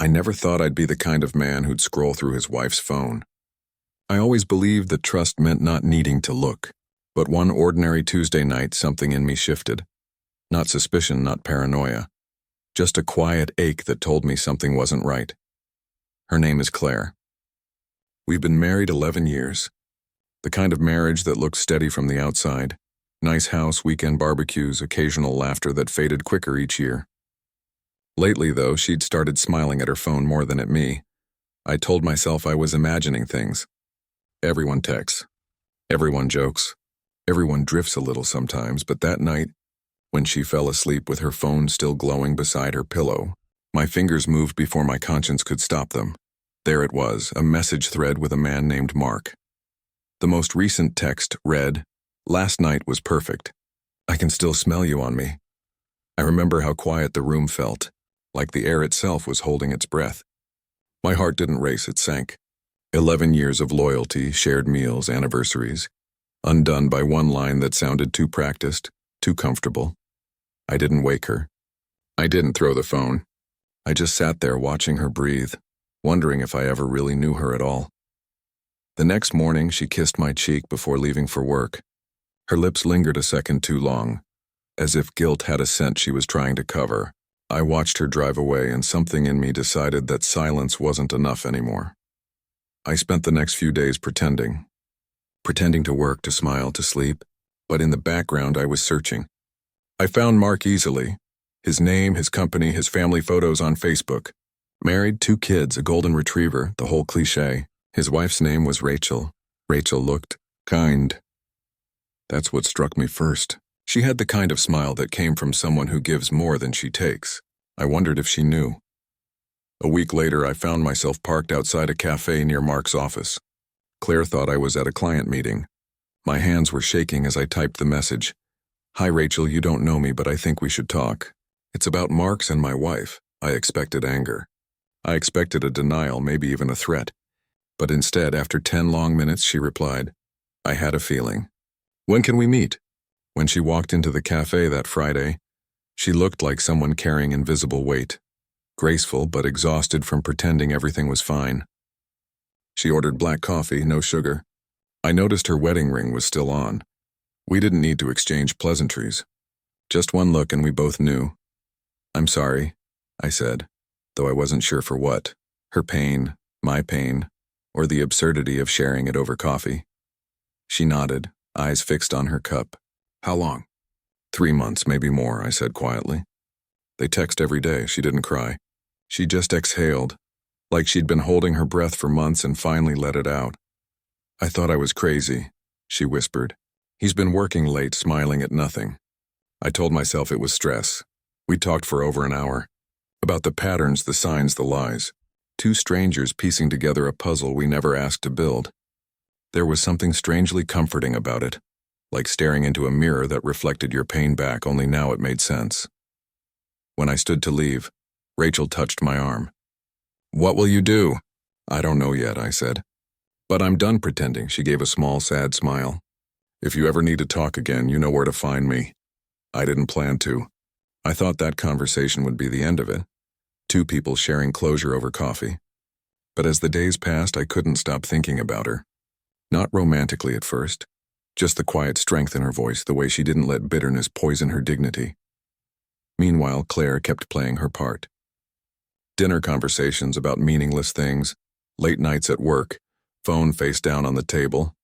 I never thought I'd be the kind of man who'd scroll through his wife's phone. I always believed that trust meant not needing to look. But one ordinary Tuesday night, something in me shifted. Not suspicion, not paranoia. Just a quiet ache that told me something wasn't right. Her name is Claire. We've been married 11 years. The kind of marriage that looked steady from the outside. Nice house, weekend barbecues, occasional laughter that faded quicker each year. Lately, though, she'd started smiling at her phone more than at me. I told myself I was imagining things. Everyone texts. Everyone jokes. Everyone drifts a little sometimes, but that night, when she fell asleep with her phone still glowing beside her pillow, my fingers moved before my conscience could stop them. There it was, a message thread with a man named Mark. The most recent text read, "Last night was perfect. I can still smell you on me." I remember how quiet the room felt, like the air itself was holding its breath. My heart didn't race, it sank. 11 years of loyalty, shared meals, anniversaries, undone by one line that sounded too practiced, too comfortable. I didn't wake her. I didn't throw the phone. I just sat there watching her breathe, wondering if I ever really knew her at all. The next morning, she kissed my cheek before leaving for work. Her lips lingered a second too long, as if guilt had a scent she was trying to cover. I watched her drive away, and something in me decided that silence wasn't enough anymore. I spent the next few days pretending to work, to smile, to sleep, but in the background I was searching. I found Mark easily. His name, his company, his family photos on Facebook. Married, 2 kids, a golden retriever, the whole cliché. His wife's name was Rachel. Rachel looked kind. That's what struck me first. She had the kind of smile that came from someone who gives more than she takes. I wondered if she knew. A week later, I found myself parked outside a cafe near Mark's office. Claire thought I was at a client meeting. My hands were shaking as I typed the message. "Hi Rachel, you don't know me, but I think we should talk. It's about Mark's and my wife." I expected anger. I expected a denial, maybe even a threat. But instead, after 10 long minutes, she replied, "I had a feeling. When can we meet?" When she walked into the cafe that Friday, she looked like someone carrying invisible weight. Graceful, but exhausted from pretending everything was fine. She ordered black coffee, no sugar. I noticed her wedding ring was still on. We didn't need to exchange pleasantries. Just one look and we both knew. "I'm sorry," I said, though I wasn't sure for what. Her pain, my pain, or the absurdity of sharing it over coffee. She nodded, eyes fixed on her cup. "How long?" 3 months, maybe more," I said quietly. They text every day. She didn't cry. She just exhaled, like she'd been holding her breath for months and finally let it out. "I thought I was crazy," she whispered. "He's been working late, smiling at nothing." I told myself it was stress. We talked for over an hour. About the patterns, the signs, the lies. 2 strangers piecing together a puzzle we never asked to build. There was something strangely comforting about it, like staring into a mirror that reflected your pain back, only now it made sense. When I stood to leave, Rachel touched my arm. "What will you do?" "I don't know yet," I said. "But I'm done pretending," she gave a small, sad smile. "If you ever need to talk again, you know where to find me." I didn't plan to. I thought that conversation would be the end of it. 2 people sharing closure over coffee. But as the days passed, I couldn't stop thinking about her. Not romantically at first, just the quiet strength in her voice, the way she didn't let bitterness poison her dignity. Meanwhile, Claire kept playing her part. Dinner conversations about meaningless things, late nights at work, phone face down on the table.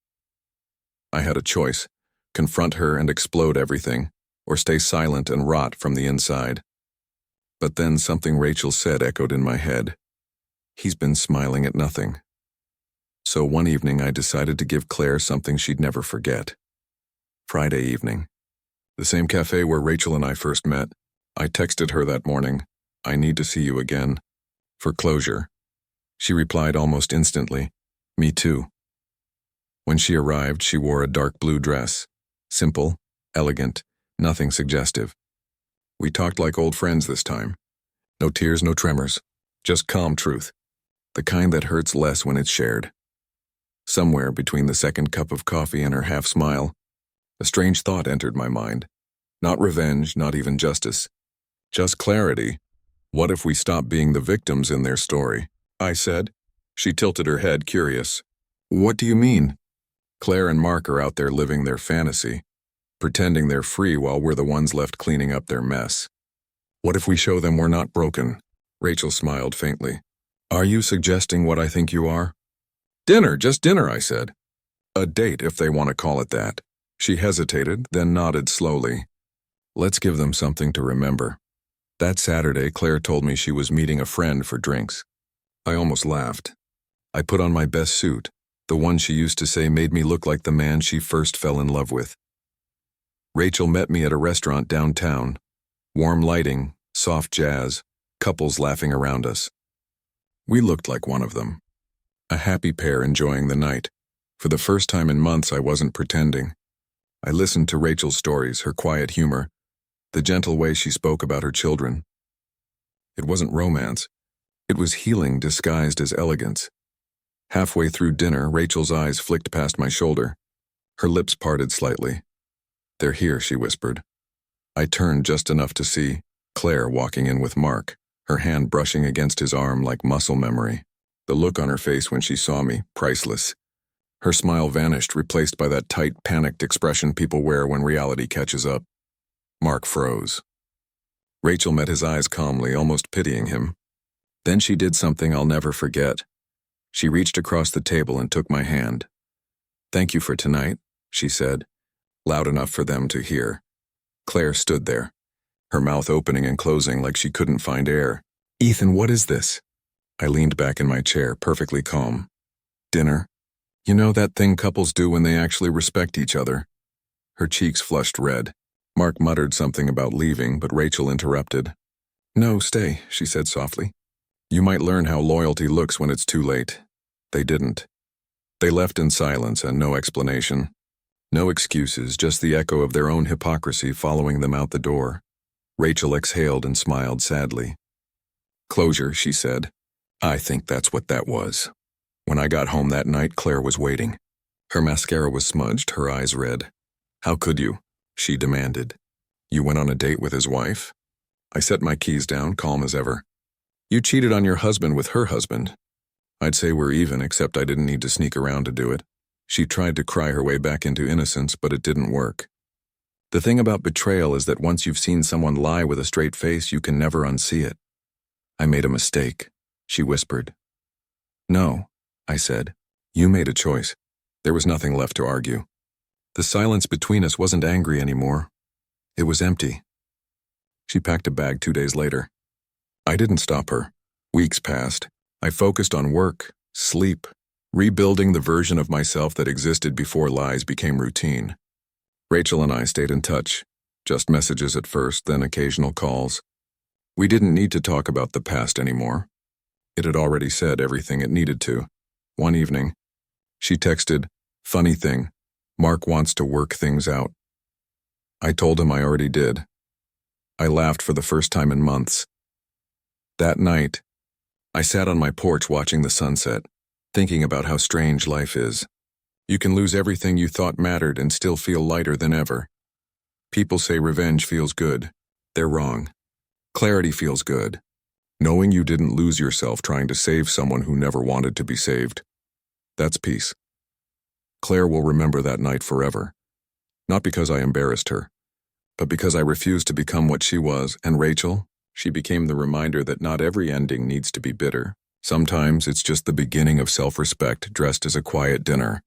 I had a choice: confront her and explode everything, or stay silent and rot from the inside. But then something Rachel said echoed in my head. "He's been smiling at nothing." So one evening I decided to give Claire something she'd never forget. Friday evening. The same cafe where Rachel and I first met. I texted her that morning, "I need to see you again." For closure. She replied almost instantly, "Me too." When she arrived, she wore a dark blue dress. Simple, elegant, nothing suggestive. We talked like old friends this time. No tears, no tremors. Just calm truth. The kind that hurts less when it's shared. Somewhere between the second cup of coffee and her half-smile, a strange thought entered my mind. Not revenge, not even justice. Just clarity. What if we stop being the victims in their story? I said. She tilted her head, curious. What do you mean? Claire and Mark are out there living their fantasy, pretending they're free while we're the ones left cleaning up their mess. What if we show them we're not broken? Rachel smiled faintly. Are you suggesting what I think you are? Dinner, just dinner, I said. A date, if they want to call it that. She hesitated, then nodded slowly. Let's give them something to remember. That Saturday, Claire told me she was meeting a friend for drinks. I almost laughed. I put on my best suit, the one she used to say made me look like the man she first fell in love with. Rachel met me at a restaurant downtown. Warm lighting, soft jazz, couples laughing around us. We looked like one of them. A happy pair enjoying the night. For the first time in months, I wasn't pretending. I listened to Rachel's stories, her quiet humor, the gentle way she spoke about her children. It wasn't romance. It was healing disguised as elegance. Halfway through dinner, Rachel's eyes flicked past my shoulder. Her lips parted slightly. They're here, she whispered. I turned just enough to see Claire walking in with Mark, her hand brushing against his arm like muscle memory. The look on her face when she saw me, priceless. Her smile vanished, replaced by that tight, panicked expression people wear when reality catches up. Mark froze. Rachel met his eyes calmly, almost pitying him. Then she did something I'll never forget. She reached across the table and took my hand. Thank you for tonight, she said, loud enough for them to hear. Claire stood there, her mouth opening and closing like she couldn't find air. Ethan, what is this? I leaned back in my chair, perfectly calm. Dinner. You know that thing couples do when they actually respect each other? Her cheeks flushed red. Mark muttered something about leaving, but Rachel interrupted. No, stay, she said softly. You might learn how loyalty looks when it's too late. They didn't. They left in silence and no explanation. No excuses, just the echo of their own hypocrisy following them out the door. Rachel exhaled and smiled sadly. Closure, she said. I think that's what that was. When I got home that night, Claire was waiting. Her mascara was smudged, her eyes red. How could you? She demanded. You went on a date with his wife? I set my keys down, calm as ever. You cheated on your husband with her husband. I'd say we're even, except I didn't need to sneak around to do it. She tried to cry her way back into innocence, but it didn't work. The thing about betrayal is that once you've seen someone lie with a straight face, you can never unsee it. I made a mistake, she whispered. No, I said. You made a choice. There was nothing left to argue. The silence between us wasn't angry anymore. It was empty. She packed a bag 2 days later. I didn't stop her. Weeks passed. I focused on work, sleep, rebuilding the version of myself that existed before lies became routine. Rachel and I stayed in touch. Just messages at first, then occasional calls. We didn't need to talk about the past anymore. It had already said everything it needed to. One evening, she texted, "Funny thing, Mark wants to work things out." I told him I already did. I laughed for the first time in months. That night, I sat on my porch watching the sunset, thinking about how strange life is. You can lose everything you thought mattered and still feel lighter than ever. People say revenge feels good. They're wrong. Clarity feels good. Knowing you didn't lose yourself trying to save someone who never wanted to be saved. That's peace. Claire will remember that night forever. Not because I embarrassed her, but because I refused to become what she was, and Rachel, she became the reminder that not every ending needs to be bitter. Sometimes it's just the beginning of self-respect dressed as a quiet dinner.